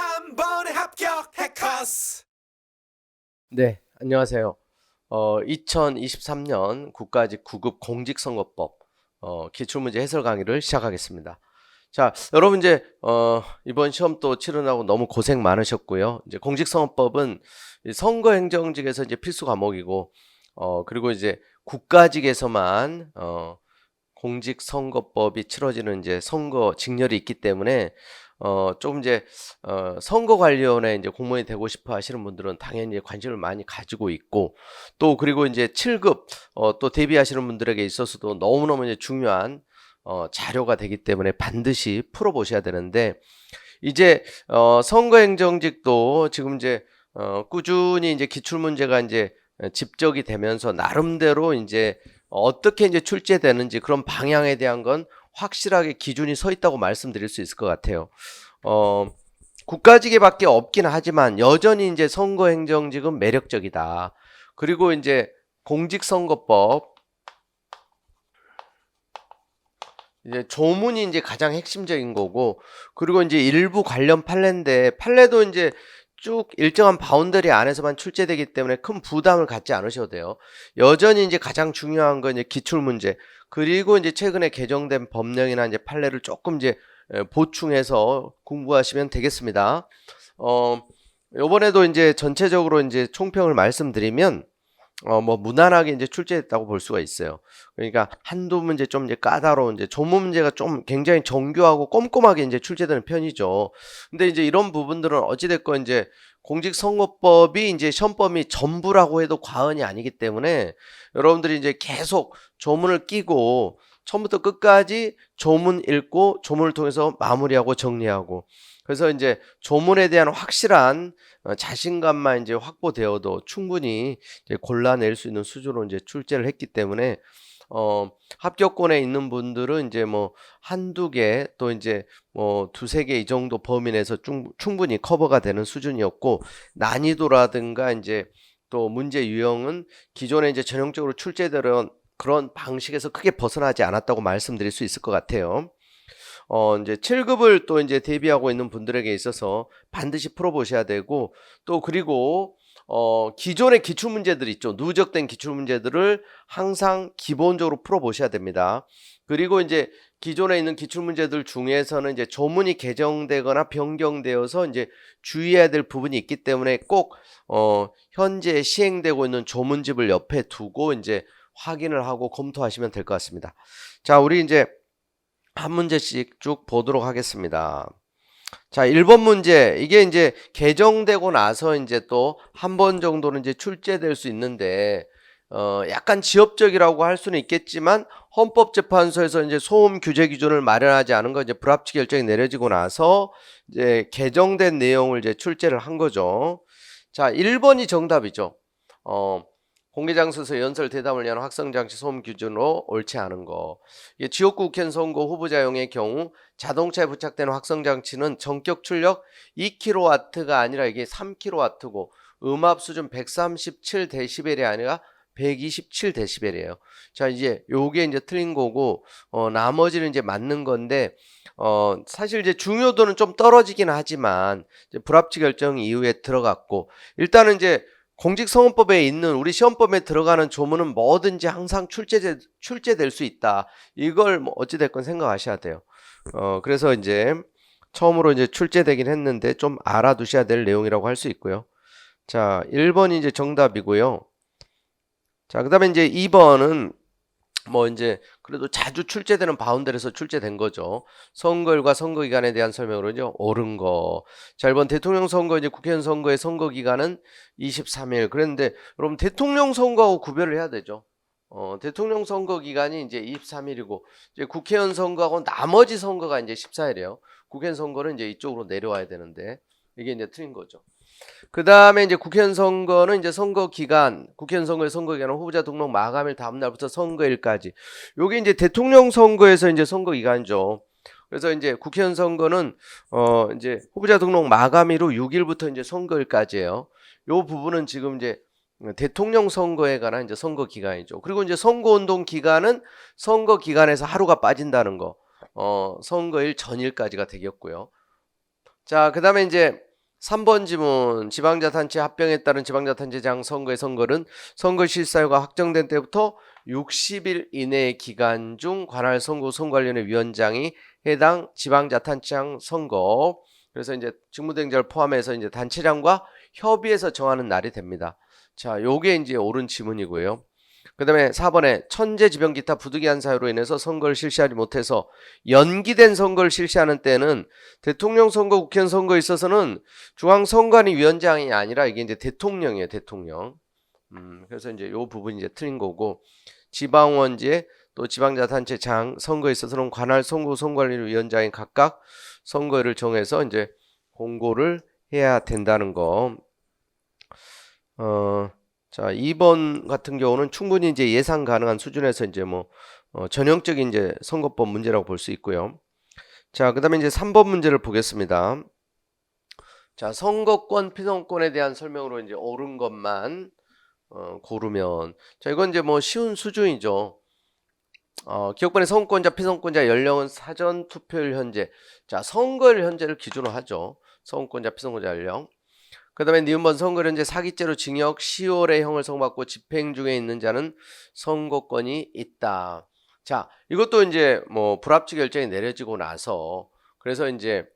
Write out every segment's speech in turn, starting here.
한 번에 합격 해커스. 네, 안녕하세요. 2023년 국가직 9급 공직선거법 기출문제 해설 강의를 시작하겠습니다. 자, 여러분 이제 이번 시험 또 치르느라고 너무 고생 많으셨고요. 이제 공직선거법은 선거행정직에서 이제 필수 과목이고, 그리고 이제 국가직에서만 공직선거법이 치러지는 이제 선거 직렬이 있기 때문에 조금 이제 선거 관련에 이제 공무원이 되고 싶어 하시는 분들은 당연히 관심을 많이 가지고 있고, 또 그리고 이제 7급 또 대비하시는 분들에게 있어서도 너무너무 이제 중요한 자료가 되기 때문에 반드시 풀어보셔야 되는데, 이제 선거행정직도 지금 이제 꾸준히 이제 기출문제가 이제 집적이 되면서 나름대로 이제 어떻게 이제 출제되는지 그런 방향에 대한 건 확실하게 기준이 서 있다고 말씀드릴 수 있을 것 같아요. 국가직에밖에 없긴 하지만 여전히 이제 선거행정직은 매력적이다. 그리고 이제 공직선거법 이제 조문이 이제 가장 핵심적인 거고, 그리고 이제 일부 관련 판례인데 판례도 이제 쭉 일정한 바운더리 안에서만 출제되기 때문에 큰 부담을 갖지 않으셔도 돼요. 여전히 이제 가장 중요한 건 이제 기출문제, 그리고 이제 최근에 개정된 법령이나 이제 판례를 조금 이제 보충해서 공부하시면 되겠습니다. 요번에도 이제 전체적으로 이제 총평을 말씀드리면 뭐 무난하게 이제 출제했다고 볼 수가 있어요. 그러니까 한두 문제 좀 이제 까다로운 이제 조문 문제가 좀 굉장히 정교하고 꼼꼼하게 이제 출제되는 편이죠. 근데 이제 이런 부분들은 어찌됐건 이제 공직선거법이 이제 시험범위 전부라고 해도 과언이 아니기 때문에 여러분들이 이제 계속 조문을 끼고 처음부터 끝까지 조문 읽고 조문을 통해서 마무리하고 정리하고, 그래서 이제 조문에 대한 확실한 자신감만 이제 확보되어도 충분히 이제 골라낼 수 있는 수준으로 이제 출제를 했기 때문에 합격권에 있는 분들은 이제 뭐 한두 개, 또 이제 뭐 두세 개 이 정도 범위 내에서 충분히 커버가 되는 수준이었고, 난이도라든가 이제 또 문제 유형은 기존에 이제 전형적으로 출제되던 그런 방식에서 크게 벗어나지 않았다고 말씀드릴 수 있을 것 같아요. 이제 7급을 또 이제 대비하고 있는 분들에게 있어서 반드시 풀어보셔야 되고, 또 그리고 기존의 기출문제들 있죠. 누적된 기출문제들을 항상 기본적으로 풀어보셔야 됩니다. 그리고 이제 기존에 있는 기출문제들 중에서는 이제 조문이 개정되거나 변경되어서 이제 주의해야 될 부분이 있기 때문에 꼭 현재 시행되고 있는 조문집을 옆에 두고 이제 확인을 하고 검토하시면 될 것 같습니다. 자, 우리 이제 한 문제씩 쭉 보도록 하겠습니다. 자, 1번 문제. 이게 이제 개정되고 나서 이제 또 한 번 정도는 이제 출제될 수 있는데, 약간 지엽적이라고 할 수는 있겠지만, 헌법재판소에서 이제 소음 규제 기준을 마련하지 않은 거 이제 불합치 결정이 내려지고 나서 이제 개정된 내용을 이제 출제를 한 거죠. 자, 1번이 정답이죠. 공개장소에서 연설 대담을 위한 확성장치 소음 기준으로 옳지 않은 거. 이게 지역구 국회의원 선거 후보자용의 경우 자동차에 부착되는 확성장치는 전격 출력 2kW가 아니라 이게 3kW고, 음압 수준 137dB이 아니라 127dB이에요. 자, 이제 요게 이제 틀린 거고, 나머지는 이제 맞는 건데, 사실 이제 중요도는 좀 떨어지긴 하지만 이제 불합치 결정 이후에 들어갔고, 일단은 이제 공직선거법에 있는 우리 시험법에 들어가는 조문은 뭐든지 항상 출제될 수 있다. 이걸 뭐 어찌됐건 생각하셔야 돼요. 그래서 이제 처음으로 이제 출제되긴 했는데 좀 알아두셔야 될 내용이라고 할 수 있고요. 자, 1번이 이제 정답이고요. 자, 그 다음에 이제 2번은 뭐 이제 그래도 자주 출제되는 바운더리에서 출제된 거죠. 선거일과 선거기간에 대한 설명으로죠. 옳은 거. 자, 이번 대통령 선거 이제 국회의원 선거의 선거 기간은 23일. 그랬는데 여러분 대통령 선거하고 구별을 해야 되죠. 대통령 선거 기간이 이제 23일이고 이제 국회의원 선거하고 나머지 선거가 이제 14일이에요. 국회의원 선거는 이제 이쪽으로 내려와야 되는데 이게 이제 틀린 거죠. 그 다음에 이제 국회의원 선거는 이제 선거 기간, 국회의원 선거의 선거 기간은 후보자 등록 마감일 다음 날부터 선거일까지. 요게 이제 대통령 선거에서 이제 선거 기간이죠. 그래서 이제 국회의원 선거는 이제 후보자 등록 마감일로 6일부터 이제 선거일까지예요. 요 부분은 지금 이제 대통령 선거에 관한 이제 선거 기간이죠. 그리고 이제 선거운동 기간은 선거 기간에서 하루가 빠진다는 거. 선거일 전일까지가 되겠고요. 자, 그 다음에 이제 3번 지문 지방자치단체 합병에 따른 지방자치단체장 선거의 선거는 선거 실사유가 확정된 때부터 60일 이내의 기간 중 관할 선거 선거관련의 위원장이 해당 지방자치단체장 선거 그래서 이제 직무대행자를 포함해서 이제 단체장과 협의해서 정하는 날이 됩니다. 자, 요게 이제 옳은 지문이고요. 그 다음에 4번에 천재지변 기타 부득이한 사유로 인해서 선거를 실시하지 못해서 연기된 선거를 실시하는 때는 대통령 선거, 국회의원 선거에 있어서는 중앙선관위 위원장이 아니라 이게 이제 대통령이에요, 대통령. 그래서 이제 요 부분이 이제 틀린 거고, 지방원제 또 지방자치단체장 선거에 있어서는 관할 선거 선거관리위원장이 각각 선거를 정해서 이제 공고를 해야 된다는 거. 자, 2번 같은 경우는 충분히 이제 예상 가능한 수준에서 이제 뭐 전형적인 이제 선거법 문제라고 볼 수 있고요. 자, 그다음에 이제 3번 문제를 보겠습니다. 자, 선거권, 피선권에 대한 설명으로 이제 옳은 것만 고르면, 자, 이건 이제 뭐 쉬운 수준이죠. 기억번의 선거권자, 피선권자 연령은 사전 투표일 현재. 자, 선거일 현재를 기준으로 하죠. 선거권자, 피선권자 연령. 그 다음에 니은번 선거일 현재 사기죄로 징역 10월의 형을 선고받고 집행 중에 있는 자는 선거권이 있다. 자, 이것도 이제 뭐 불합치 결정이 내려지고 나서 그래서 이제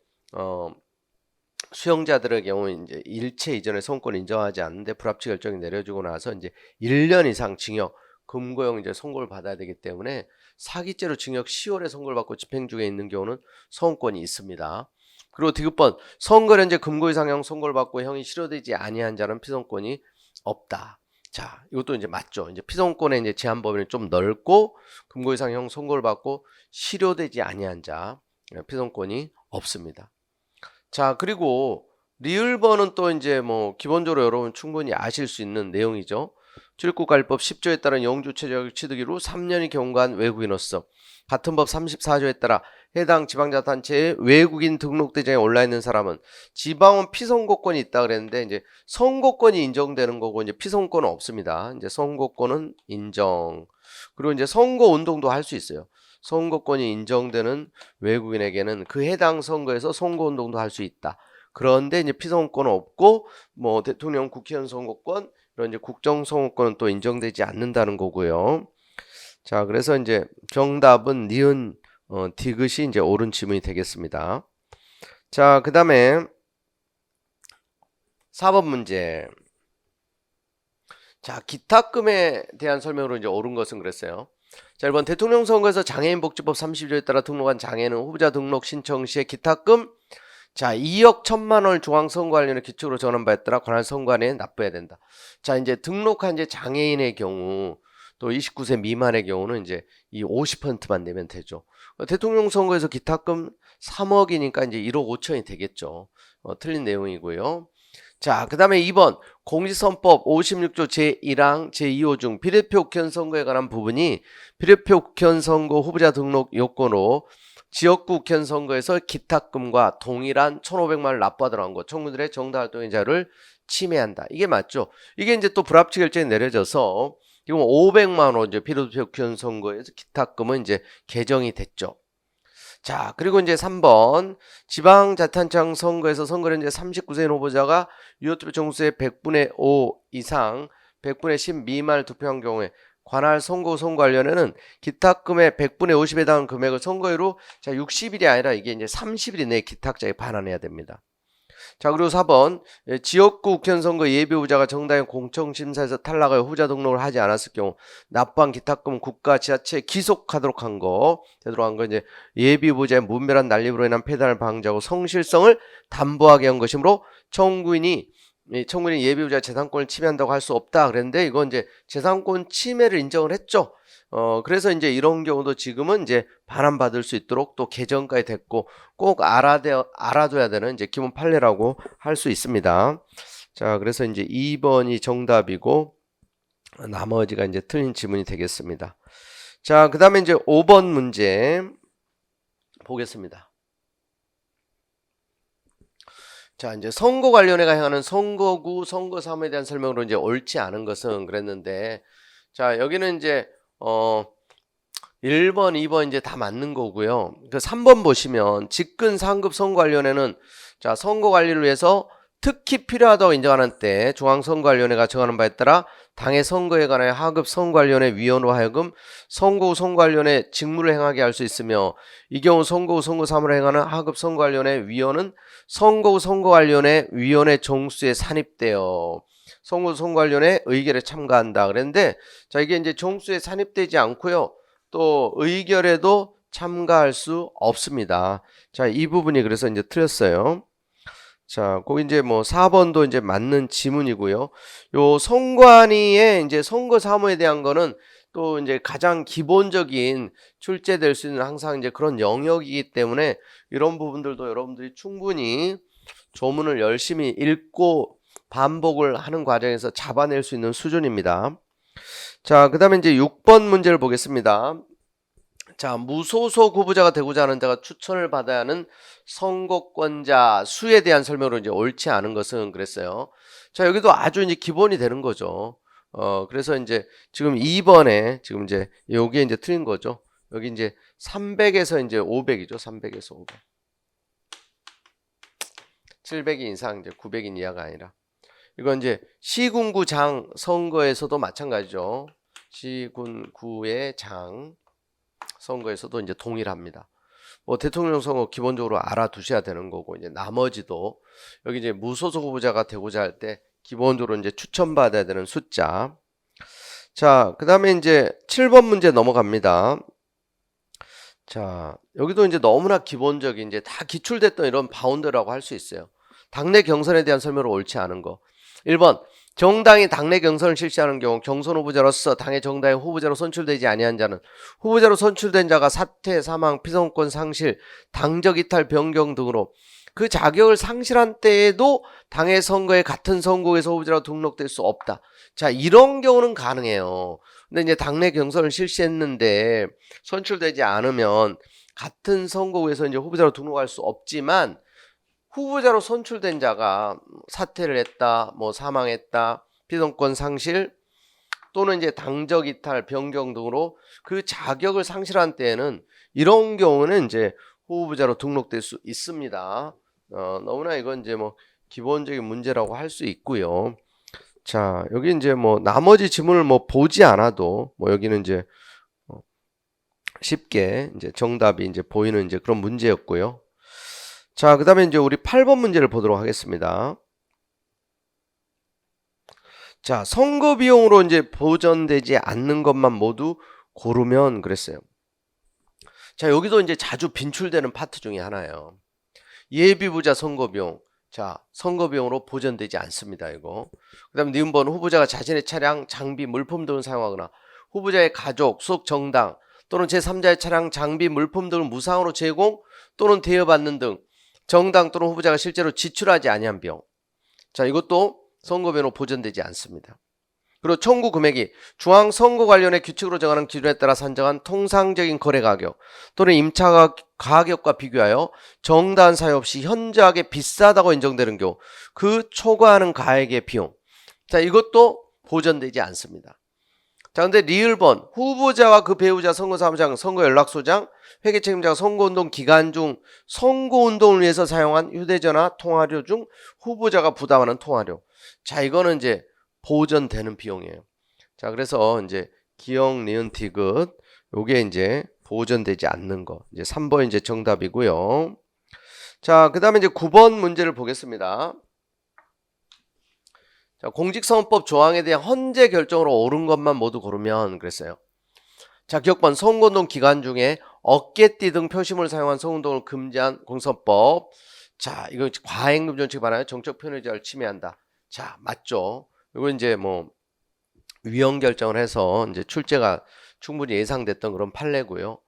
수용자들의 경우 이제 일체 이전에 선거권을 인정하지 않는데 불합치 결정이 내려지고 나서 이제 1년 이상 징역 금고형 이제 선고를 받아야 되기 때문에 사기죄로 징역 10월에 선고를 받고 집행 중에 있는 경우는 선거권이 있습니다. 그리고 디귿번 선거를 현재 금고 이상형 선고를 받고 형이 실효되지 아니한 자는 피선권이 없다. 자, 이것도 이제 맞죠. 이제 피선권의 이제 제한 범위는 좀 넓고 금고 이상형 선고를 받고 실효되지 아니한 자 피선권이 없습니다. 자, 그리고 리을번은 또 이제 뭐 기본적으로 여러분 충분히 아실 수 있는 내용이죠. 출입국관리법 10조에 따른 영주체 자격 취득이로 3년이 경과한 외국인으로서 같은 법 34조에 따라 해당 지방자치단체에 외국인 등록대장에 올라있는 사람은 지방원 피선거권이 있다 그랬는데 이제 선거권이 인정되는 거고 이제 피선거권은 없습니다. 이제 선거권은 인정. 그리고 이제 선거운동도 할 수 있어요. 선거권이 인정되는 외국인에게는 그 해당 선거에서 선거운동도 할 수 있다. 그런데 이제 피선거권은 없고 뭐 대통령, 국회의원 선거권 이런 이제 국정선거권은 또 인정되지 않는다는 거고요. 자, 그래서 이제 정답은 니은 디귿이 이제 옳은 지문이 되겠습니다. 자, 그 다음에 4번 문제. 자, 기탁금에 대한 설명으로 이제 옳은 것은 그랬어요. 자, 1번 대통령 선거에서 장애인복지법 30조에 따라 등록한 장애인은 후보자 등록 신청 시에 기탁금 자, 2억 1천만 원을 중앙선거관리원회 기초로 정한 바에 따라 관할 선관위에 납부해야 된다. 자, 이제 등록한 이제 장애인의 경우 또 29세 미만의 경우는 이제 이 50%만 내면 되죠. 대통령 선거에서 기탁금 3억이니까 이제 1억 5천이 되겠죠. 틀린 내용이고요. 자, 그 다음에 2번 공직선법 56조 제1항 제2호 중 비례표 국회의원 선거에 관한 부분이 비례표 국회의원 선거 후보자 등록 요건으로 지역구 국회의원 선거에서 기탁금과 동일한 1,500만 원을 납부하도록 한 것, 청구들의 정당활동의 자유를 침해한다. 이게 맞죠? 이게 이제 또 불합치 결정이 내려져서 이건 500만 원 이제 비례표 국회의원 선거에서 기탁금은 이제 개정이 됐죠. 자, 그리고 이제 3번 지방자치단체장 선거에서 선거를 이제 39세인 후보자가 유효투표 정수의 100분의 5 이상 100분의 10 미만을 투표한 경우에 관할 선거관리원회는 기탁금의 100분의 50에 해당하는 금액을 선거일로 자 60일이 아니라 이게 이제 30일 이내에 기탁자에 반환해야 됩니다. 자, 그리고 4번 지역구 국회의원 선거 예비 후보자가 정당의 공청심사에서 탈락하여 후보자 등록을 하지 않았을 경우 납부한 기탁금 국가 지자체에 기속하도록 한 거 되도록 한 거 이제 예비 후보자의 무분별한 난립으로 인한 폐단을 방지하고 성실성을 담보하게 한 것이므로 청구인이 예비 후보자 재산권을 침해한다고 할 수 없다 그랬는데 이건 이제 재산권 침해를 인정을 했죠. 그래서 이제 이런 경우도 지금은 이제 반환받을 수 있도록 또 개정까지 됐고 꼭 알아둬야 되는 이제 기본 판례라고 할 수 있습니다. 자, 그래서 이제 2번이 정답이고 나머지가 이제 틀린 지문이 되겠습니다. 자, 그 다음에 이제 5번 문제 보겠습니다. 자, 이제 선거관리원회가 행하는 선거구 선거사무에 대한 설명으로 이제 옳지 않은 것은 그랬는데 자, 여기는 이제 1번, 2번 이제 다 맞는 거고요. 그 3번 보시면 직근 상급 선거관리원회는 자, 선거관리를 위해서 특히 필요하다고 인정하는 때 중앙선거관리위원회가 정하는 바에 따라 당의 선거에 관하여 하급 선거관리위원회 위원으로 하여금 선거 후 선거관리위원회 직무를 행하게 할 수 있으며 이 경우 선거 후 선거 사무를 행하는 하급 선거관리위원회 위원은 선거 후 선거관리위원회 위원회 정수에 산입되어 선거 후 선거관리위원회 의결에 참가한다 그랬는데 자 이게 이제 정수에 산입되지 않고요. 또 의결에도 참가할 수 없습니다. 자, 이 부분이 그래서 이제 틀렸어요. 자, 거기 이제 뭐 4번도 이제 맞는 지문이고요. 요 선관위의 이제 선거 사무에 대한 거는 또 이제 가장 기본적인 출제될 수 있는 항상 이제 그런 영역이기 때문에 이런 부분들도 여러분들이 충분히 조문을 열심히 읽고 반복을 하는 과정에서 잡아낼 수 있는 수준입니다. 자, 그 다음에 이제 6번 문제를 보겠습니다. 자, 무소속 후보자가 되고자 하는 자가 추천을 받아야 하는 선거권자 수에 대한 설명으로 이제 옳지 않은 것은 그랬어요. 자, 여기도 아주 이제 기본이 되는 거죠. 그래서 이제 지금 2번에 지금 이제 여기에 이제 틀린 거죠. 여기 이제 300에서 이제 500이죠. 300에서 500. 700인 이상 이제 900인 이하가 아니라. 이건 이제 시군구장 선거에서도 마찬가지죠. 시군구의 장 선거에서도 이제 동일합니다. 뭐 대통령 선거 기본적으로 알아두셔야 되는 거고 이제 나머지도 여기 이제 무소속 후보자가 되고자 할 때 기본적으로 이제 추천받아야 되는 숫자. 자, 그다음에 이제 7번 문제 넘어갑니다. 자, 여기도 이제 너무나 기본적인 이제 다 기출됐던 이런 바운드라고 할 수 있어요. 당내 경선에 대한 설명으로 옳지 않은 거. 1번 정당이 당내 경선을 실시하는 경우 경선 후보자로서 당의 정당의 후보자로 선출되지 아니한 자는 후보자로 선출된 자가 사퇴, 사망, 피선권 상실, 당적 이탈, 변경 등으로 그 자격을 상실한 때에도 당의 선거에 같은 선거에서 후보자로 등록될 수 없다. 자, 이런 경우는 가능해요. 근데 이제 당내 경선을 실시했는데 선출되지 않으면 같은 선거구에서 이제 후보자로 등록할 수 없지만 후보자로 선출된 자가 사퇴를 했다, 뭐 사망했다, 피선권 상실 또는 이제 당적 이탈, 변경 등으로 그 자격을 상실한 때에는 이런 경우는 이제 후보자로 등록될 수 있습니다. 너무나 이건 이제 뭐 기본적인 문제라고 할 수 있고요. 자, 여기 이제 뭐 나머지 지문을 뭐 보지 않아도 뭐 여기는 이제 쉽게 이제 정답이 이제 보이는 이제 그런 문제였고요. 자, 그 다음에 이제 우리 8번 문제를 보도록 하겠습니다. 자, 선거 비용으로 이제 보전되지 않는 것만 모두 고르면 그랬어요. 자, 여기도 이제 자주 빈출되는 파트 중에 하나예요. 예비부자 선거 비용. 자, 선거 비용으로 보전되지 않습니다, 이거. 그 다음에 니은번 후보자가 자신의 차량, 장비, 물품 등을 사용하거나 후보자의 가족, 소속 정당 또는 제3자의 차량, 장비, 물품 등을 무상으로 제공 또는 대여받는 등 정당 또는 후보자가 실제로 지출하지 아니한 비용. 자, 이것도 선거비용으로 보전되지 않습니다. 그리고 청구 금액이 중앙선거관리위원회 규칙으로 정하는 기준에 따라 산정한 통상적인 거래 가격 또는 임차 가격과 비교하여 정당한 사유 없이 현저하게 비싸다고 인정되는 경우 그 초과하는 가액의 비용. 자, 이것도 보전되지 않습니다. 자, 근데 리을번 후보자와 그 배우자 선거사무장, 선거연락소장, 회계책임자가 선거운동 기간 중 선거운동을 위해서 사용한 휴대전화 통화료 중 후보자가 부담하는 통화료. 자, 이거는 이제 보전되는 비용이에요. 자, 그래서 이제 기역, 니은, 디귿 요게 이제 보전되지 않는 거. 이제 3번 이제 정답이고요. 자, 그다음에 이제 9번 문제를 보겠습니다. 자, 공직선거법 조항에 대한 헌재 결정으로 옳은 것만 모두 고르면 그랬어요. 자, 기억번 선거운동 기간 중에 어깨띠 등 표시물을 사용한 선거운동을 금지한 공선법. 자, 이거 과잉금 정책에 반하여 정책 표현의 자유를 침해한다. 자, 맞죠? 이거 이제 뭐 위헌 결정을 해서 이제 출제가 충분히 예상됐던 그런 판례고요.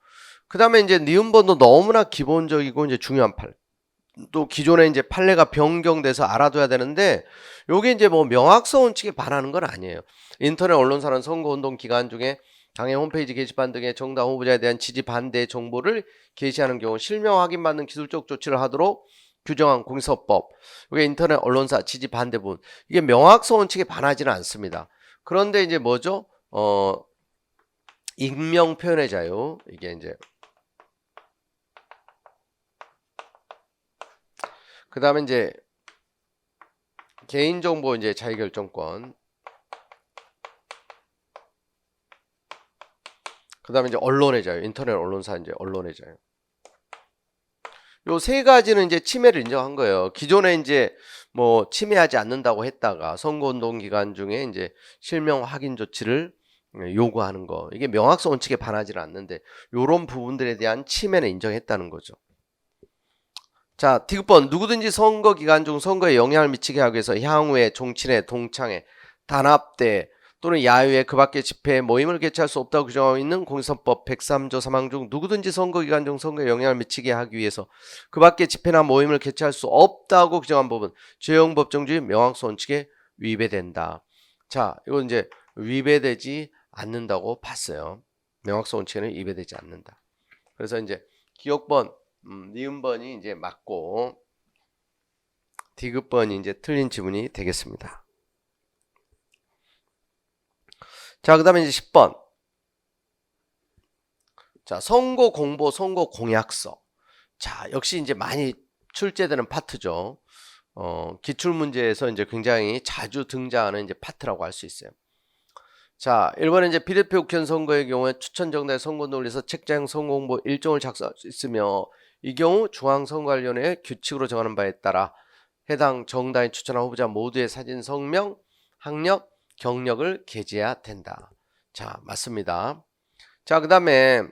그 다음에 이제 니은번도 너무나 기본적이고 이제 중요한 판례. 또 기존에 이제 판례가 변경돼서 알아둬야 되는데 요게 이제 뭐 명확성 원칙에 반하는 건 아니에요. 인터넷 언론사는 선거운동 기간 중에 당의 홈페이지 게시판 등의 정당 후보자에 대한 지지 반대 정보를 게시하는 경우 실명 확인받는 기술적 조치를 하도록 규정한 공직선거법. 이게 인터넷 언론사 지지 반대 부분. 이게 명확성 원칙에 반하지는 않습니다. 그런데 이제 뭐죠? 익명 표현의 자유. 이게 이제 그 다음에 이제 개인정보 이제 자유결정권. 그 다음에 이제 언론의 자유, 인터넷 언론사 이제 언론의 자유. 요 세 가지는 이제 침해를 인정한 거예요. 기존에 이제 뭐 침해하지 않는다고 했다가 선거운동 기간 중에 이제 실명 확인 조치를 요구하는 거. 이게 명확성 원칙에 반하지는 않는데 요런 부분들에 대한 침해는 인정했다는 거죠. 자, 디귿번 누구든지 선거 기간 중 선거에 영향을 미치게 하기 위해서 향후에 종친회, 동창회, 단합대 또는 야유회 그 밖의 집회, 모임을 개최할 수 없다고 규정하고 있는 공직선법 103조 3항 중 누구든지 선거 기간 중 선거에 영향을 미치게 하기 위해서 그 밖의 집회나 모임을 개최할 수 없다고 규정한 부분 죄형 법정주의 명확성 원칙에 위배된다. 자, 이건 이제 위배되지 않는다고 봤어요. 명확성 원칙에는 위배되지 않는다. 그래서 이제 기억번, 니은번이 이제 맞고 디귿번이 이제 틀린 지문이 되겠습니다. 자, 그 다음에 이제 10번. 자, 선거 공보, 선거 공약서. 자, 역시 이제 많이 출제되는 파트죠. 기출문제에서 이제 굉장히 자주 등장하는 이제 파트라고 할 수 있어요. 자, 1번에 이제 비례표 국회의원 선거의 경우에 추천 정당의 선거운동을 위해서 책자형 선거공보 일종을 작성할 수 있으며 이 경우 중앙선거관리위원회의 규칙으로 정하는 바에 따라 해당 정당이 추천한 후보자 모두의 사진, 성명, 학력, 경력을 게재해야 된다. 자, 맞습니다. 자, 그 다음에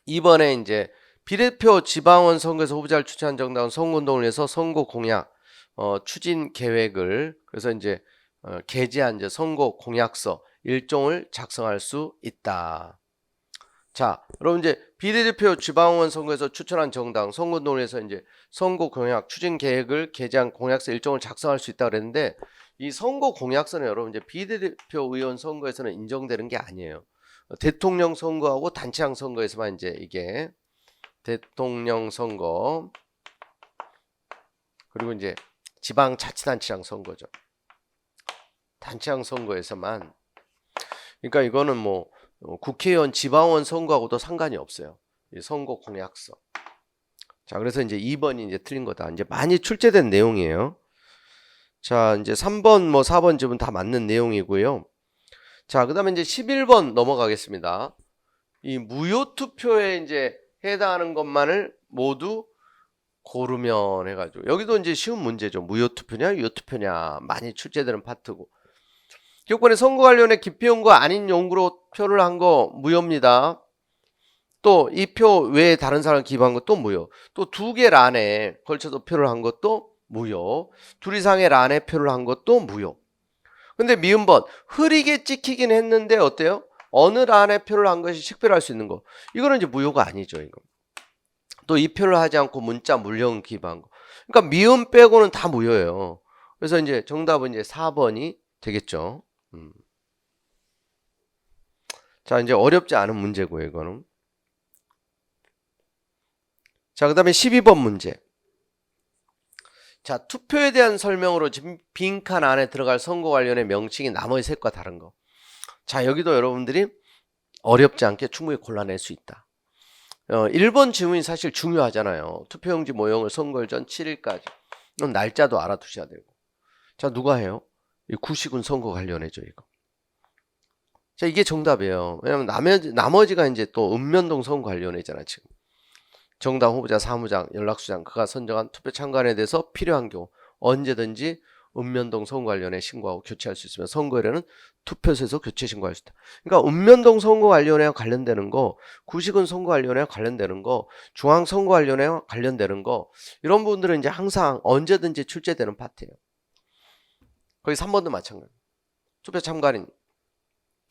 2번에 이제 비례표 지방원 선거에서 후보자를 추천한 정당은 선거운동을 위해서 선거 공약, 추진 계획을 그래서 이제 게재한 이제 선거 공약서 일종을 작성할 수 있다. 자, 여러분 이제 비례대표 지방원 선거에서 추천한 정당 선거운동을 위해서 이제 선거 공약, 추진 계획을 게재한 공약서 일종을 작성할 수 있다 그랬는데 이 선거 공약서는 여러분 이제 비례대표 의원 선거에서는 인정되는 게 아니에요. 대통령 선거하고 단체장 선거에서만 이제 이게 대통령 선거 그리고 이제 지방자치단체장 선거죠. 단체장 선거에서만 그러니까 이거는 뭐 국회의원 지방원 선거하고도 상관이 없어요. 이 선거 공약서. 자, 그래서 이제 2번이 이제 틀린 거다. 이제 많이 출제된 내용이에요. 자, 이제 3번 뭐 4번 지금 다 맞는 내용이고요. 자, 그다음에 이제 11번 넘어가겠습니다. 이 무효 투표에 이제 해당하는 것만을 모두 고르면 해가지고 여기도 이제 쉬운 문제죠. 무효 투표냐, 유효 투표냐 많이 출제되는 파트고. 기록번에 선거 관련해 기표용과 아닌 용구로 표를 한 거 무효입니다. 또 이 표 외에 다른 사람 기부한 것도 무효. 또 두 개 란에 걸쳐서 표를 한 것도 무효. 둘 이상의 란에 표를 한 것도 무효. 근데 미음번 흐리게 찍히긴 했는데 어때요? 어느 란에 표를 한 것이 식별할 수 있는 거. 이거는 이제 무효가 아니죠. 이거. 또 이 표를 하지 않고 문자 물령 기부한 거. 그러니까 미음 빼고는 다 무효예요. 그래서 이제 정답은 이제 4번이 되겠죠. 자, 이제 어렵지 않은 문제고요, 이거는. 자, 그 다음에 12번 문제. 자, 투표에 대한 설명으로 지금 빈칸 안에 들어갈 선거 관련의 명칭이 나머지 셋과 다른 거. 자, 여기도 여러분들이 어렵지 않게 충분히 골라낼 수 있다. 1번 질문이 사실 중요하잖아요. 투표용지 모형을 선거일 전 7일까지. 이건 날짜도 알아두셔야 되고. 자, 누가 해요? 이 구시군 선거 관련해죠, 이거. 자, 이게 정답이에요. 왜냐면 나머지가 이제 또 읍면동 선거 관련해잖아, 지금. 정당 후보자, 사무장, 연락수장, 그가 선정한 투표 참관에 대해서 필요한 경우 언제든지 읍면동 선거 관련해 신고하고 교체할 수 있으며 선거일에는 투표소에서 교체 신고할 수 있다. 그러니까 읍면동 선거 관련해 관련되는 거, 구시군 선거 관련해 관련되는 거, 중앙 선거 관련해 관련되는 거 이런 부분들은 이제 항상 언제든지 출제되는 파트예요. 거기 3번도 마찬가지. 투표 참관인.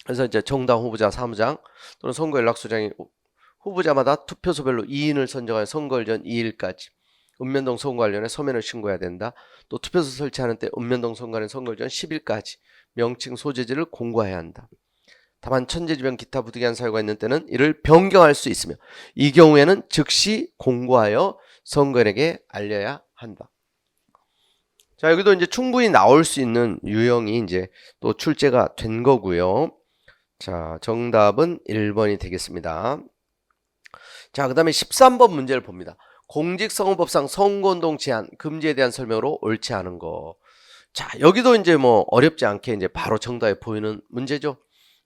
그래서 이제 정당 후보자, 사무장 또는 선거 연락소장이 후보자마다 투표소별로 2인을 선정하여 선거일 전 2일까지 읍면동 선거 관련해 서면을 신고해야 된다. 또 투표소 설치하는 때 읍면동 선거 관련 선거일 전 10일까지 명칭 소재지를 공고해야 한다. 다만 천재지변 기타 부득이한 사유가 있는 때는 이를 변경할 수 있으며 이 경우에는 즉시 공고하여 선거인에게 알려야 한다. 자, 여기도 이제 충분히 나올 수 있는 유형이 이제 또 출제가 된 거고요. 자, 정답은 1번이 되겠습니다. 자, 그 다음에 13번 문제를 봅니다. 공직선거법상 선거운동 제한, 금지에 대한 설명으로 옳지 않은 거. 자, 여기도 이제 뭐 어렵지 않게 이제 바로 정답이 보이는 문제죠.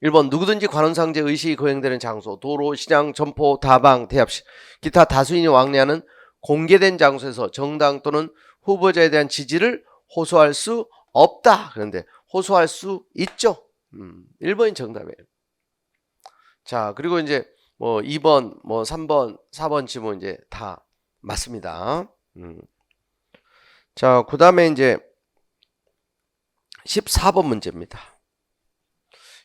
1번 누구든지 관원상제 의식이 거행되는 장소, 도로, 시장, 점포, 다방, 대합실, 기타 다수인이 왕래하는 공개된 장소에서 정당 또는 후보자에 대한 지지를 호소할 수 없다. 그런데 호소할 수 있죠. 1번이 정답이에요. 자, 그리고 이제 뭐 2번, 뭐 3번, 4번 지문 이제 다 맞습니다. 자, 그다음에 이제 14번 문제입니다.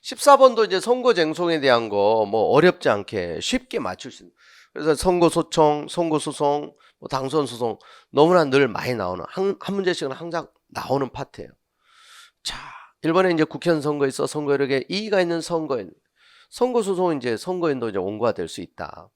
14번도 이제 선거 쟁송에 대한 거 뭐 어렵지 않게 쉽게 맞출 수 있는. 그래서 선거 소청, 선거 소송, 뭐 당선 소송 너무나 늘 많이 나오는 한 문제씩은 항상 나오는 파트예요. 자, 1번에 이제 국회의원 선거에 있어 선거 여력에 이의가 있는 선거인, 선거 소송은 이제 선거인도 이제 원고가 될 수 있다.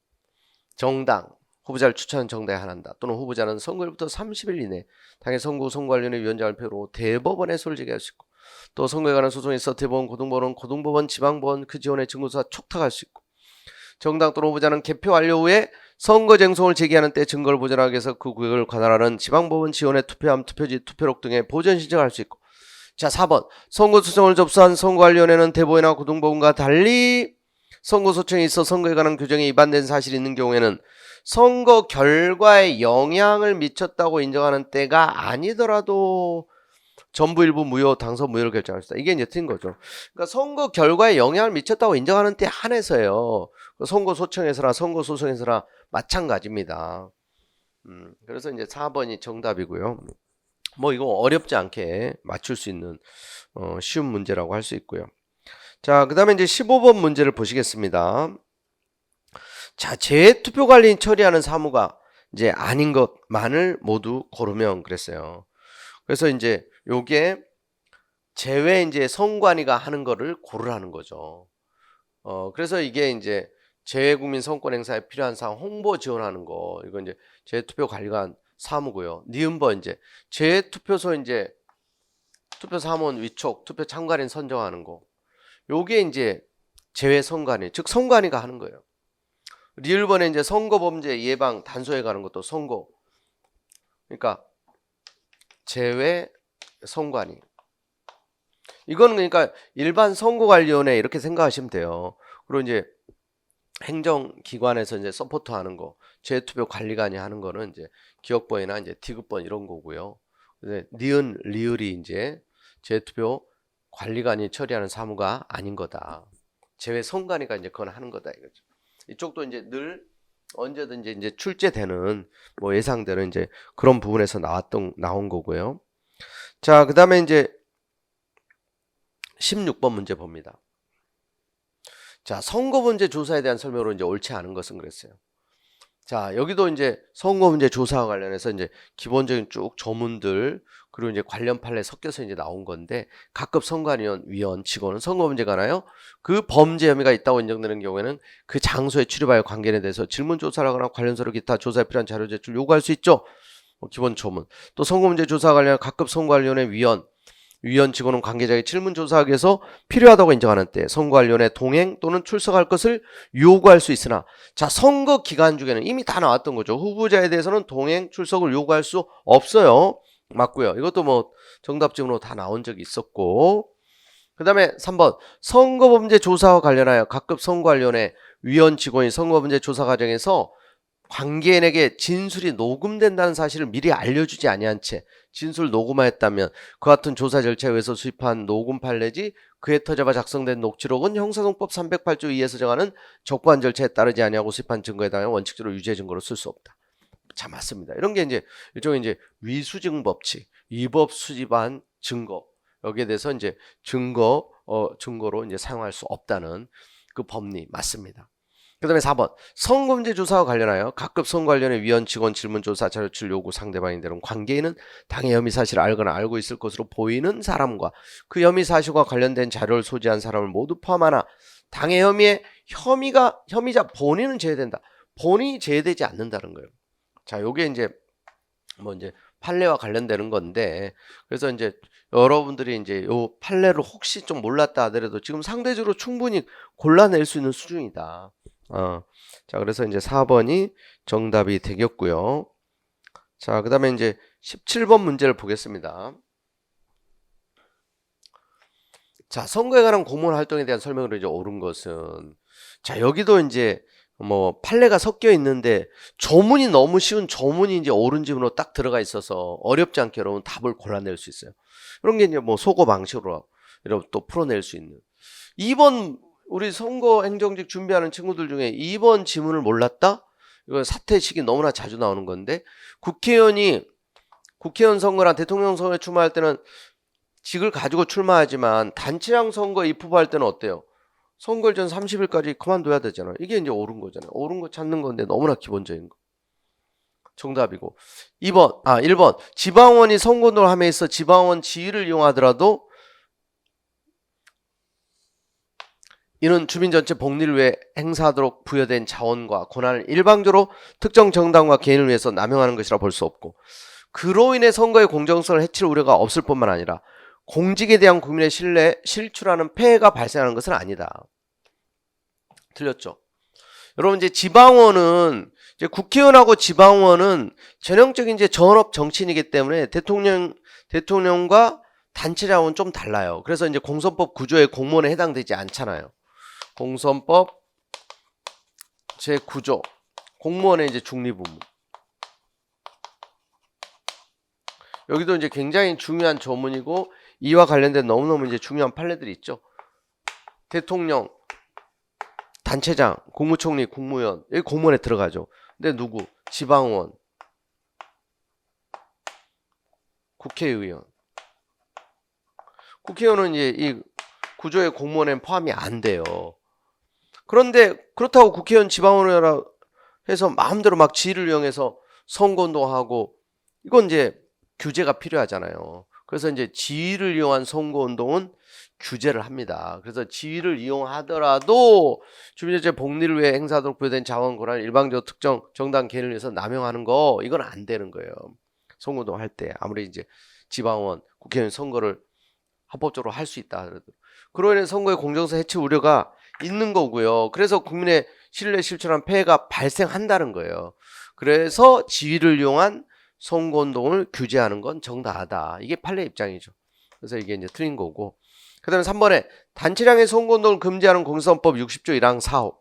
정당 후보자를 추천하는 정당에 한한다. 또는 후보자는 선거일부터 30일 이내 당의 선거관련의 위원장 발표로 대법원에 소를 제기할 수 있고, 또 선거에 관한 소송에 있어 대법원, 고등법원, 고등법원, 지방법원 그 지원의 증거조사 촉탁할 수 있고, 정당 또는 후보자는 개표 완료 후에 선거 쟁송을 제기하는 때 증거를 보존하기 위해서 그 구역을 관할하는 지방법원 지원에 투표함, 투표지, 투표록 등의 보존 신청을 할 수 있고. 자, 4번 선거소송을 접수한 선거관리위원회는 대법원이나 고등법원과 달리 선거소청에 있어 선거에 관한 규정이 위반된 사실이 있는 경우에는 선거 결과에 영향을 미쳤다고 인정하는 때가 아니더라도 전부 일부 무효, 당선 무효를 결정할 수 있다. 이게 이제 틀린 거죠. 그러니까 선거 결과에 영향을 미쳤다고 인정하는 때 한해서요. 선거 소청에서나 선거 소송에서나 마찬가지입니다. 그래서 이제 4번이 정답이고요. 뭐 이거 어렵지 않게 맞출 수 있는 쉬운 문제라고 할 수 있고요. 자, 그다음에 이제 15번 문제를 보시겠습니다. 자, 재투표 관리인 처리하는 사무가 이제 아닌 것만을 모두 고르면 그랬어요. 그래서 이제 요게 제외 이제 선관위가 하는 거를 고르라는 거죠. 그래서 이게 이제 재외국민 선권 행사에 필요한 사항 홍보 지원하는 거, 이거 이제 재투표 관리관 사무고요. 니은번 이제 재투표소 이제 투표 사무원 위촉, 투표 참관인 선정하는 거. 요게 이제 제외 선관위, 즉 선관위가 하는 거예요. 리을번에 이제 선거범죄 예방 단속에 가는 것도 선거. 그러니까 제외 선관위. 이거는 그러니까 일반 선거관리위원회 이렇게 생각하시면 돼요. 그리고 이제 행정기관에서 이제 서포트하는 거, 재투표 관리관이 하는 거는 이제 기억번이나 이제 디귿번 이런 거고요. 니은 리을이 이제 재투표 관리관이 처리하는 사무가 아닌 거다. 제외 선관위가 이제 그건 하는 거다 이거죠. 이쪽도 이제 늘 언제든지 이제 출제되는 뭐 예상되는 이제 그런 부분에서 나온 거고요. 자, 그다음에 이제 16번 문제 봅니다. 자, 선거문제 조사에 대한 설명으로 이제 옳지 않은 것은 그랬어요. 자, 여기도 이제 선거문제 조사와 관련해서 이제 기본적인 쭉 조문들 그리고 이제 관련 판례 섞여서 이제 나온 건데, 각급 선관위원 직원은 선거문제가 나요. 그 범죄 혐의가 있다고 인정되는 경우에는 그 장소에 출입하여 관계에 대해서 질문 조사를 하거나 관련서로 기타 조사에 필요한 자료 제출 요구할 수 있죠. 기본 조문. 또 선거문제 조사와 관련 각급 선거관리위원회 위원 직원은 관계자에게 질문 조사하기 위해서 필요하다고 인정하는 때 선거관리위원회 동행 또는 출석할 것을 요구할 수 있으나, 자, 선거 기간 중에는 이미 다 나왔던 거죠. 후보자에 대해서는 동행 출석을 요구할 수 없어요. 맞고요. 이것도 뭐 정답증으로 다 나온 적이 있었고, 그 다음에 3번 선거범죄 조사와 관련하여 각급 선거관리위원회 위원 직원이 선거범죄 조사 과정에서 관계인에게 진술이 녹음된다는 사실을 미리 알려주지 아니한 채 진술 녹음하였다면 그 같은 조사 절차에 의해서 수집한 녹음 판례지 그에 터져봐 작성된 녹취록은 형사소송법 308조 2에서 정하는 적부한 절차에 따르지 아니하고 수집한 증거에 대하여 원칙적으로 유죄 증거로 쓸 수 없다. 자, 맞습니다. 이런 게 이제 일종의 이제 위수증 법칙, 위법 수집한 증거, 여기에 대해서 이제 증거로 이제 사용할 수 없다는 그 법리 맞습니다. 그 다음에 4번 선거문제 조사와 관련하여 각급 선거관리위원회 위원 직원 질문조사 자료출 요구 상대방인들은 관계인은 당의 혐의 사실을 알거나 알고 있을 것으로 보이는 사람과 그 혐의 사실과 관련된 자료를 소지한 사람을 모두 포함하나 당의 혐의에 혐의자 본인은 제외된다. 본인이 제외되지 않는다는 거예요. 자, 요게 이제 뭐 이제 판례와 관련되는 건데, 그래서 이제 여러분들이 이제 요 판례를 혹시 좀 몰랐다 하더라도 지금 상대적으로 충분히 골라낼 수 있는 수준이다. 자, 그래서 이제 4번이 정답이 되겠고요. 자, 그 다음에 이제 17번 문제를 보겠습니다. 자, 선거에 관한 공무원 활동에 대한 설명으로 이제 옳은 것은, 자, 여기도 이제 뭐 판례가 섞여 있는데 조문이 너무 쉬운 조문이 이제 옳은 지문으로 딱 들어가 있어서 어렵지 않게 여러분 답을 골라낼 수 있어요. 이런 게 이제 뭐 소거 방식으로 여러분 또 풀어낼 수 있는. 2번 우리 선거 행정직 준비하는 친구들 중에 2번 지문을 몰랐다? 이거 사퇴식이 너무나 자주 나오는 건데, 국회의원 선거나 대통령 선거에 출마할 때는 직을 가지고 출마하지만 단체장 선거 입후보할 때는 어때요? 선거일 전 30일까지 그만둬야 되잖아요. 이게 이제 옳은 거잖아요. 옳은 거 찾는 건데 너무나 기본적인 거. 정답이고. 1번. 지방원이 선거운동을 함에 있어 지방원 지위를 이용하더라도 이는 주민 전체 복리를 위해 행사하도록 부여된 자원과 권한을 일방적으로 특정 정당과 개인을 위해서 남용하는 것이라 볼 수 없고, 그로 인해 선거의 공정성을 해칠 우려가 없을 뿐만 아니라 공직에 대한 국민의 신뢰에 실추라는 폐해가 발생하는 것은 아니다. 틀렸죠? 여러분, 이제 지방원은 이제 국회의원하고 지방원은 전형적인 이제 전업 정치인이기 때문에 대통령과 단체장은 좀 달라요. 그래서 이제 공선법 구조의 공무원에 해당되지 않잖아요. 공선법 제9조 공무원의 이제 중립의무. 여기도 이제 굉장히 중요한 조문이고 이와 관련된 너무너무 이제 중요한 판례들이 있죠. 대통령, 단체장, 국무총리, 국무위원 여기 공무원에 들어가죠. 근데 누구? 지방원, 국회의원. 국회의원은 이제 이 구조의 공무원에 포함이 안 돼요. 그런데 그렇다고 국회의원 지방원이라 해서 마음대로 막 지위를 이용해서 선거운동하고, 이건 이제 규제가 필요하잖아요. 그래서 이제 지위를 이용한 선거운동은 규제를 합니다. 그래서 지위를 이용하더라도 주민전체 복리를 위해 행사하도록 부여된 자원 권한을 일방적으로 특정 정당 개인을 위해서 남용하는 거, 이건 안 되는 거예요. 선거운동 할 때 아무리 이제 지방원, 국회의원 선거를 합법적으로 할 수 있다 하더라도 그로 인해 선거의 공정성 해치 우려가 있는 거고요. 그래서 국민의 신뢰에 실추한 폐해가 발생한다는 거예요. 그래서 지위를 이용한 선거운동을 규제하는 건 정당하다. 이게 판례 입장이죠. 그래서 이게 이제 틀린 거고. 그 다음에 3번에 단체장의 선거운동을 금지하는 공선법 60조 1항 4호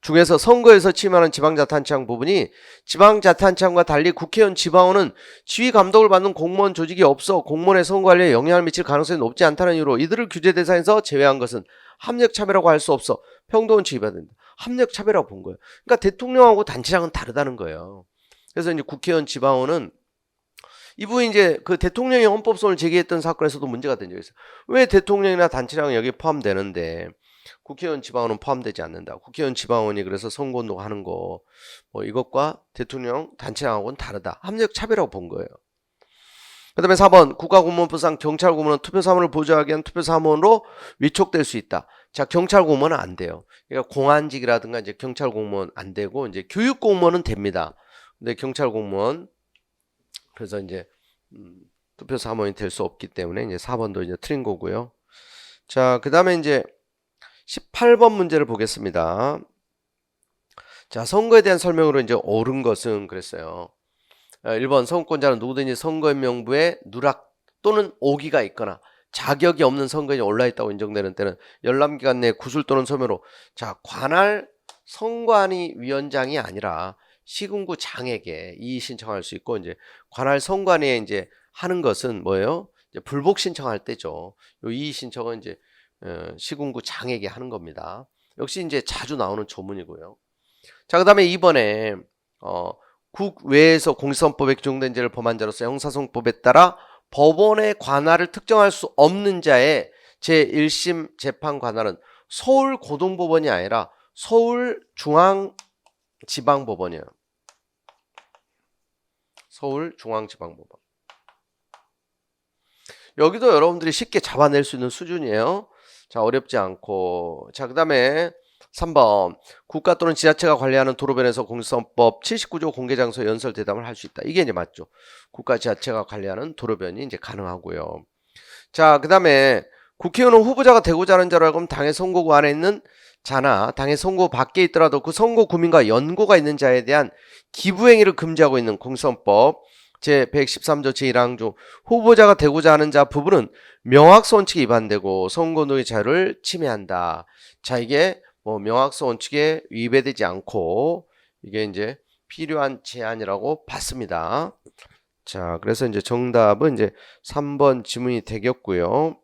중에서 선거에서 침해하는 지방자치단체장 부분이 지방자치단체장과 달리 국회의원 지방원은 지휘 감독을 받는 공무원 조직이 없어 공무원의 선거 관리에 영향을 미칠 가능성이 높지 않다는 이유로 이들을 규제 대상에서 제외한 것은 합력차별이라고 할 수 없어 평등은 지휘해야 된다. 합력차별이라고 본 거예요. 그러니까 대통령하고 단체장은 다르다는 거예요. 그래서 이제 국회의원 지방원은 이분이 이제 그 대통령이 헌법소원을 제기했던 사건에서도 문제가 된 적이 있어요. 왜 대통령이나 단체장은 여기에 포함되는데 국회의원 지방원은 포함되지 않는다. 국회의원 지방원이 그래서 선거운동 하는 거 뭐 이것과 대통령 단체장하고는 다르다. 합력차별이라고 본 거예요. 그 다음에 4번 국가공무원법상 경찰공무원은 투표사무를 보조하기 위한 투표사무원으로 위촉될 수 있다. 자, 경찰공무원은 안 돼요. 그러니까 공안직이라든가 이제 경찰공무원 안 되고 이제 교육공무원은 됩니다. 근데 경찰공무원 그래서 이제 투표사무원이 될 수 없기 때문에 이제 4번도 이제 틀린 거고요. 자, 그 다음에 이제 18번 문제를 보겠습니다. 자, 선거에 대한 설명으로 이제 옳은 것은 그랬어요. 1번 선거권자는 누구든지 선거인 명부에 누락 또는 오기가 있거나 자격이 없는 선거인이 올라있다고 인정되는 때는 열람기간 내 구술 또는 소멸로, 자, 관할 선관위 위원장이 아니라 시군구 장에게 이의 신청할 수 있고, 이제 관할 선관위에 이제 하는 것은 뭐예요? 이제 불복 신청할 때죠. 요 이의 신청은 이제 시군구 장에게 하는 겁니다. 역시 이제 자주 나오는 조문이고요. 자, 그 다음에 2번에 국외에서 공직선법에 규정된 죄를 범한 자로서 형사소송법에 따라 법원의 관할을 특정할 수 없는 자의 제1심 재판 관할은 서울고등법원이 아니라 서울중앙지방법원이에요. 서울중앙지방법원. 여기도 여러분들이 쉽게 잡아낼 수 있는 수준이에요. 자, 어렵지 않고. 자, 그 다음에 3번 국가 또는 지자체가 관리하는 도로변에서 공직선법 79조 공개장소 연설 대담을 할 수 있다. 이게 이제 맞죠. 국가 지자체가 관리하는 도로변이 이제 가능하고요. 자, 그 다음에 국회의원은 후보자가 되고자 하는 자로 하여금 당의 선거구 안에 있는 자나 당의 선거 밖에 있더라도 그 선거 구민과 연고가 있는 자에 대한 기부행위를 금지하고 있는 공직선법 제113조 제1항 중 후보자가 되고자 하는 자 부분은 명확성 원칙에 위반되고 선거운동의 자유를 침해한다. 자, 이게 뭐 명확성 원칙에 위배되지 않고 이게 이제 필요한 제한이라고 봤습니다. 자, 그래서 이제 정답은 이제 3번 지문이 되겠고요.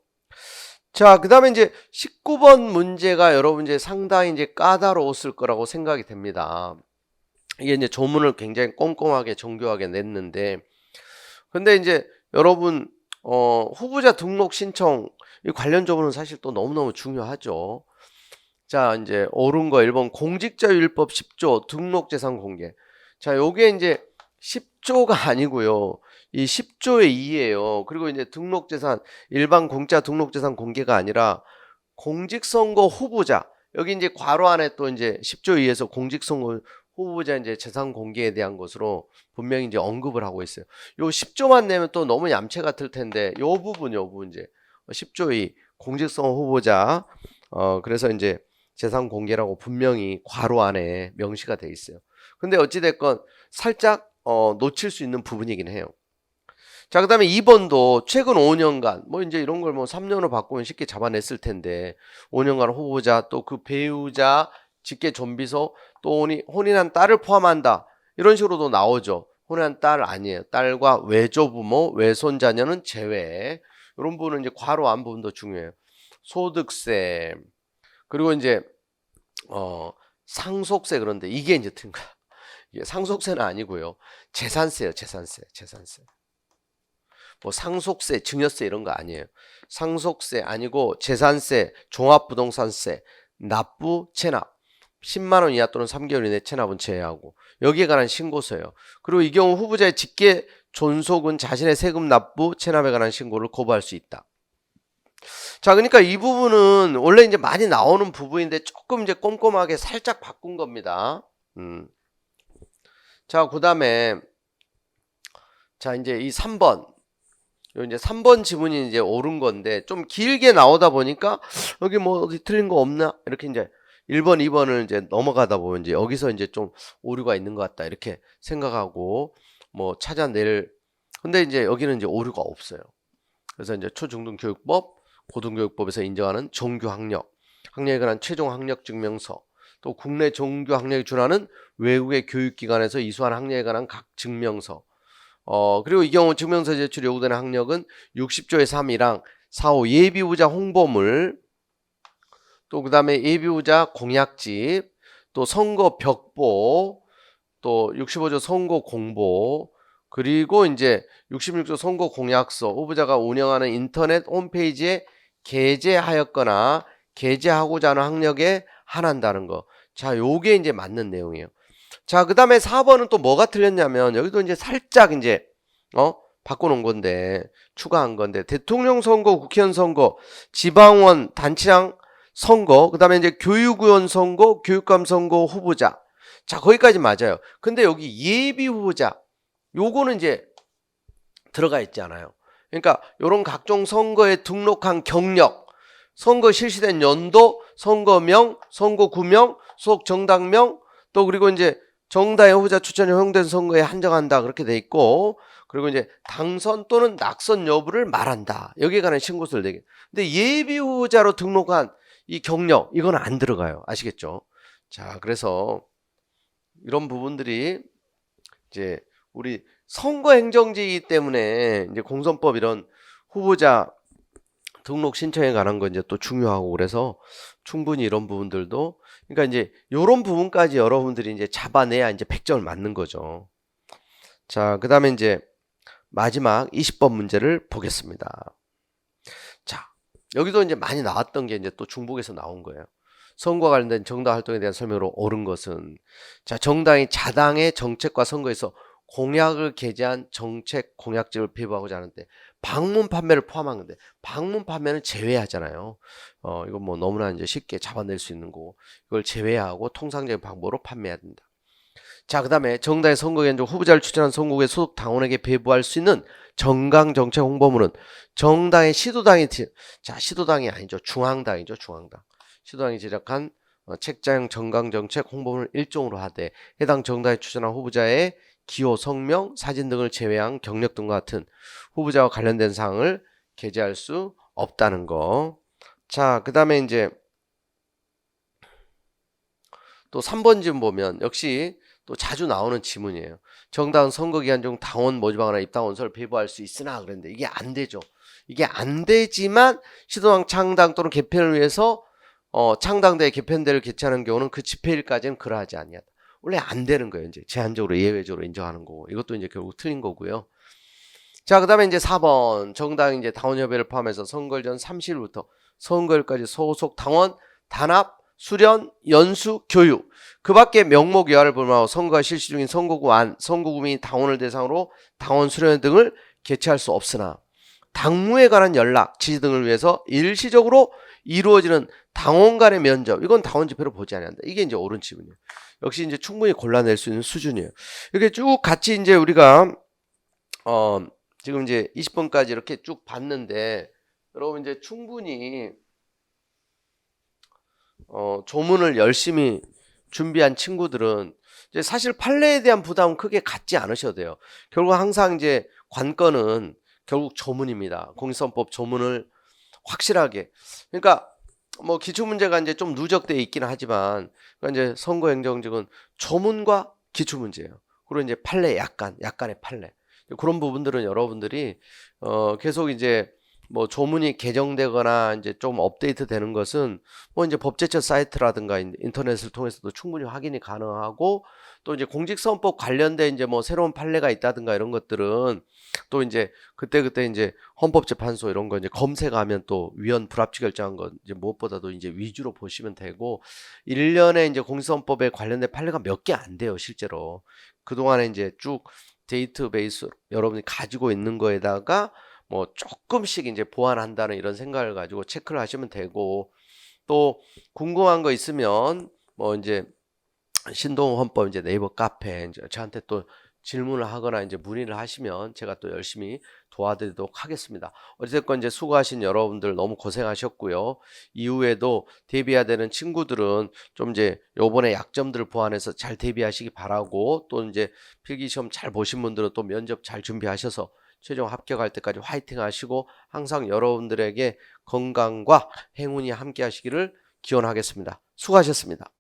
자, 그 다음에 이제 19번 문제가 여러분 이제 상당히 이제 까다로웠을 거라고 생각이 됩니다. 이게 이제 조문을 굉장히 꼼꼼하게 정교하게 냈는데, 근데 이제 여러분, 후보자 등록 신청, 이 관련 조문은 사실 또 너무너무 중요하죠. 자, 이제 옳은 거 1번 공직자율법 10조 등록재산 공개. 자, 요게 이제 10조가 아니고요. 이 10조의 2예요. 그리고 이제 등록재산, 일반 공짜 등록재산 공개가 아니라 공직선거 후보자. 여기 이제 괄호 안에 또 이제 10조 2에서 공직선거 후보자 이제 재산 공개에 대한 것으로 분명히 이제 언급을 하고 있어요. 요 10조만 내면 또 너무 얌체 같을 텐데 요 부분 이제 10조 2 공직선거 후보자 그래서 이제 재산 공개라고 분명히 괄호 안에 명시가 돼 있어요. 근데 어찌 됐건 살짝 놓칠 수 있는 부분이긴 해요. 자, 그다음에 2번도 최근 5년간 뭐 이제 이런 걸 뭐 3년으로 바꾸면 쉽게 잡아냈을 텐데 5년간 후보자 또 그 배우자 직계 존비소 또 혼인한 딸을 포함한다. 이런 식으로도 나오죠. 혼인한 딸 아니에요. 딸과 외조부모, 외손자녀는 제외. 이런 부분은 이제 괄호 안 부분도 중요해요. 소득세 그리고 이제 상속세. 그런데 이게 이제 틀린 거야. 이게 상속세는 아니고요. 재산세예요. 재산세. 뭐 상속세, 증여세 이런 거 아니에요. 상속세 아니고 재산세, 종합부동산세, 납부, 체납. 10만 원 이하 또는 3개월 이내 체납은 제외하고 여기에 관한 신고서예요. 그리고 이 경우 후보자의 직계 존속은 자신의 세금 납부, 체납에 관한 신고를 거부할 수 있다. 자, 그러니까 이 부분은 원래 이제 많이 나오는 부분인데 조금 이제 꼼꼼하게 살짝 바꾼 겁니다. 자, 그다음에 자, 이제 이 3번. 이제 3번 지문이 이제 옳은 건데 좀 길게 나오다 보니까 여기 뭐 어디 틀린 거 없나? 이렇게 이제 1번, 2번을 이제 넘어가다 보면 이제 여기서 이제 좀 오류가 있는 것 같다. 이렇게 생각하고 뭐 찾아낼. 근데 이제 여기는 이제 오류가 없어요. 그래서 이제 초중등교육법, 고등교육법에서 인정하는 정규 학력, 학력에 관한 최종 학력 증명서, 또 국내 정규 학력에 준하는 외국의 교육기관에서 이수한 학력에 관한 각 증명서. 그리고 이 경우 증명서 제출 요구되는 학력은 60조의 3이랑 4호 예비후보자 홍보물, 또 그 다음에 예비후보자 공약집, 또 선거 벽보, 또 65조 선거 공보, 그리고 이제 66조 선거 공약서, 후보자가 운영하는 인터넷 홈페이지에 게재하였거나 게재하고자 하는 학력에 한한다는 거. 자, 요게 이제 맞는 내용이에요. 자, 그 다음에 4번은 또 뭐가 틀렸냐면 여기도 이제 살짝 이제 바꿔놓은 건데 추가한 건데 대통령 선거, 국회의원 선거, 지방원 단체장 선거, 그 다음에 이제 교육위원 선거, 교육감 선거 후보자. 자, 거기까지 맞아요. 근데 여기 예비 후보자 요거는 이제 들어가 있지 않아요. 그러니까 요런 각종 선거에 등록한 경력, 선거 실시된 연도, 선거명, 선거구명, 소속 정당명, 또 그리고 이제 정당의 후보자 추천이 허용된 선거에 한정한다. 그렇게 돼 있고, 그리고 이제 당선 또는 낙선 여부를 말한다. 여기에 관한 신고서를 내게. 근데 예비 후보자로 등록한 이 경력, 이건 안 들어가요. 아시겠죠? 자, 그래서 이런 부분들이 이제 우리 선거 행정지이기 때문에 이제 공선법 이런 후보자 등록 신청에 관한 건 이제 또 중요하고 그래서 충분히 이런 부분들도 그러니까 이제 요런 부분까지 여러분들이 이제 잡아내야 이제 100점을 맞는 거죠. 자, 그다음에 이제 마지막 20번 문제를 보겠습니다. 자, 여기도 이제 많이 나왔던 게 이제 또 중복에서 나온 거예요. 선거와 관련된 정당 활동에 대한 설명으로 옳은 것은 자, 정당이 자당의 정책과 선거에서 공약을 게재한 정책 공약집을 배부하고자 하는데 방문 판매를 포함한 건데 방문 판매는 제외하잖아요. 이건 뭐 너무나 이제 쉽게 잡아낼 수 있는 거고 이걸 제외하고 통상적인 방법으로 판매해야 된다. 자, 그다음에 정당의 선거에 후보자를 추천한 선거구의 소속 당원에게 배부할 수 있는 정강 정책 홍보물은 정당의 시도당이 자, 시도당이 아니죠. 중앙당이죠. 중앙당. 시도당이 제작한 책자형 정강 정책 홍보물 일종으로 하되 해당 정당이 추천한 후보자의 기호, 성명, 사진 등을 제외한 경력 등과 같은 후보자와 관련된 사항을 게재할 수 없다는 거. 자, 그 다음에 이제 또 3번 지문 보면 역시 또 자주 나오는 지문이에요. 정당은 선거기간 중 당원 모집하거나 입당 원서를 배부할 수 있으나 그랬는데 이게 안 되죠. 이게 안 되지만 시도당 창당 또는 개편을 위해서 창당대 개편대를 개최하는 경우는 그 집회일까지는 그러하지 아니하다. 원래 안 되는 거예요. 이제 제한적으로 예외적으로 인정하는 거고 이것도 이제 결국 틀린 거고요. 자, 그다음에 이제 4번 정당 이제 당원협의를 포함해서 선거일 전 30일부터 선거일까지 소속 당원 단합 수련, 연수, 교육 그 밖에 명목 여하를 불문하고 선거가 실시 중인 선거구 안, 선거구 민 당원을 대상으로 당원 수련 등을 개최할 수 없으나 당무에 관한 연락, 지지 등을 위해서 일시적으로 이루어지는 당원 간의 면접 이건 당원 집회로 보지 않는다. 이게 이제 옳은 지문이에요. 역시 이제 충분히 골라낼 수 있는 수준이에요. 이렇게 쭉 같이 이제 우리가 지금 이제 20번까지 이렇게 쭉 봤는데 여러분 이제 충분히 조문을 열심히 준비한 친구들은 이제 사실 판례에 대한 부담은 크게 갖지 않으셔도 돼요. 결국 항상 이제 관건은 결국 조문입니다. 공직선거법 조문을 확실하게. 그러니까 뭐 기출문제가 이제 좀 누적되어 있기는 하지만 그러니까 이제 선거행정직은 조문과 기출문제예요. 그리고 이제 판례 약간의 판례. 그런 부분들은 여러분들이 계속 이제 뭐 조문이 개정되거나 이제 좀 업데이트 되는 것은 뭐 이제 법제처 사이트라든가 인터넷을 통해서도 충분히 확인이 가능하고 또 이제 공직선거법 관련된 이제 뭐 새로운 판례가 있다든가 이런 것들은 또 이제 그때 이제 헌법재판소 이런 거 이제 검색하면 또 위헌 불합치 결정한 거 이제 무엇보다도 이제 위주로 보시면 되고 1년에 이제 공직선거법에 관련된 판례가 몇 개 안 돼요, 실제로. 그동안에 이제 쭉 데이터베이스 여러분이 가지고 있는 거에다가 뭐 조금씩 이제 보완한다는 이런 생각을 가지고 체크를 하시면 되고 또 궁금한 거 있으면 뭐 이제 신동욱 헌법 이제 네이버 카페 이제 저한테 또 질문을 하거나 이제 문의를 하시면 제가 또 열심히 도와드리도록 하겠습니다. 어쨌건 이제 수고하신 여러분들 너무 고생하셨고요. 이후에도 대비해야 되는 친구들은 좀 이제 요번에 약점들을 보완해서 잘 대비하시기 바라고 또 이제 필기시험 잘 보신 분들은 또 면접 잘 준비하셔서 최종 합격할 때까지 화이팅 하시고 항상 여러분들에게 건강과 행운이 함께 하시기를 기원하겠습니다. 수고하셨습니다.